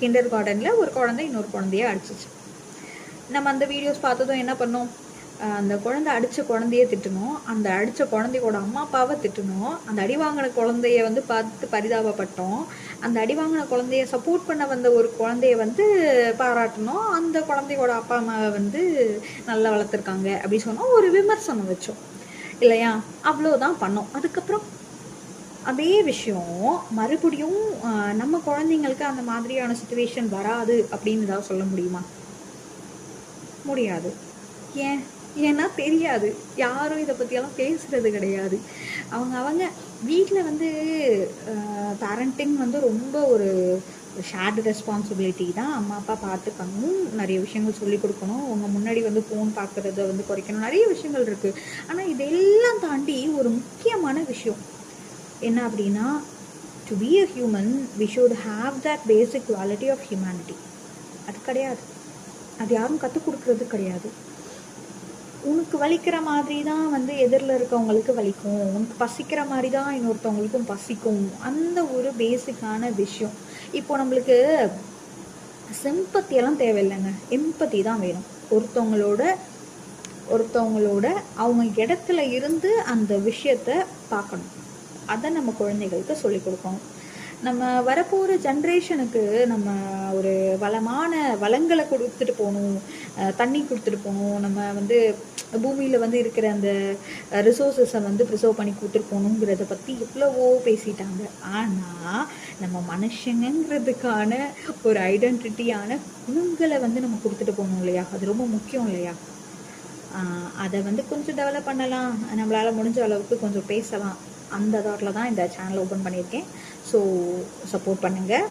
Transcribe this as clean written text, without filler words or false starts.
Kinder கார்டனில் ஒரு குழந்தை இன்னொரு குழந்தைய அடிச்சிச்சு. நம்ம அந்த வீடியோஸ் பார்த்ததும் என்ன பண்ணோம், அந்த குழந்தை அடித்த குழந்தைய திட்டணும், அந்த அடித்த குழந்தையோட அம்மா அப்பாவை திட்டணும், அந்த அடி வாங்கின குழந்தைய வந்து பார்த்து பரிதாபப்பட்டோம், அந்த அடி வாங்கின குழந்தைய சப்போர்ட் பண்ண வந்த ஒரு குழந்தைய வந்து பாராட்டணும், அந்த குழந்தையோட அப்பா அம்மாவை வந்து நல்லா வளர்த்துருக்காங்க அப்படி சொன்னோம், ஒரு விமர்சனம் வச்சோம் இல்லையா? அவ்வளோதான் பண்ணோம். அதுக்கப்புறம் அதே விஷயம் மறுபடியும் நம்ம குழந்தைங்களுக்கு அந்த மாதிரியான சுச்சுவேஷன் வராது அப்படின்னு ஏதாவது சொல்ல முடியுமா? முடியாது. ஏன்னா தெரியாது. யாரும் இதை பற்றியெல்லாம் பேசுகிறது கிடையாது. அவங்க வீட்டில் வந்து பேரண்டிங் வந்து ரொம்ப ஒரு ஷேர்டு ரெஸ்பான்சிபிலிட்டி தான். அம்மா அப்பா பார்த்துக்கணும், நிறைய விஷயங்கள் சொல்லிக் கொடுக்கணும், அவங்க முன்னாடி வந்து ஃபோன் பார்க்குறத வந்து குறைக்கணும், நிறைய விஷயங்கள் இருக்குது. ஆனால் இதெல்லாம் தாண்டி ஒரு முக்கியமான விஷயம் என்ன அப்படின்னா, to be a human we should have that basic quality of humanity. அது கிடையாது. அது யாரும் கற்றுக் கொடுக்குறது கிடையாது. உனக்கு வலிக்கிற மாதிரி தான் வந்து எதிரில் இருக்கவங்களுக்கு வலிக்கும், உனக்கு பசிக்கிற மாதிரி தான் இன்னொருத்தவங்களுக்கும் பசிக்கும். அந்த ஒரு பேசிக்கான விஷயம். இப்போ நம்மளுக்கு சிம்பத்தியெல்லாம் தேவையில்லைங்க, எம்பத்தி தான் வேணும். ஒருத்தவங்களோட அவங்க இடத்துல இருந்து அந்த விஷயத்தை பார்க்கணும். அதை நம்ம குழந்தைகளுக்கு சொல்லிக் கொடுக்கணும். நம்ம வரப்போகிற ஜென்ரேஷனுக்கு நம்ம ஒரு வளங்களை கொடுத்துட்டு போகணும், தண்ணி கொடுத்துட்டு போகணும், நம்ம வந்து பூமியில் வந்து இருக்கிற அந்த ரிசோர்ஸஸை வந்து ப்ரிசர்வ் பண்ணி கொடுத்துட்டு போகணுங்கிறத பற்றி எவ்வளவோ பேசிட்டாங்க. ஆனால் நம்ம மனுஷங்கிறதுக்கான ஒரு ஐடென்டிட்டியான குணங்களை வந்து நம்ம கொடுத்துட்டு போகணும் இல்லையா? அது ரொம்ப முக்கியம் இல்லையா? அதை வந்து கொஞ்சம் டெவலப் பண்ணலாம், நம்மளால் முடிஞ்ச அளவுக்கு கொஞ்சம் பேசலாம். அந்த தாட்டில் தான் இந்த சேனல் ஓப்பன் பண்ணியிருக்கேன். ஸோ சப்போர்ட் பண்ணுங்கள்.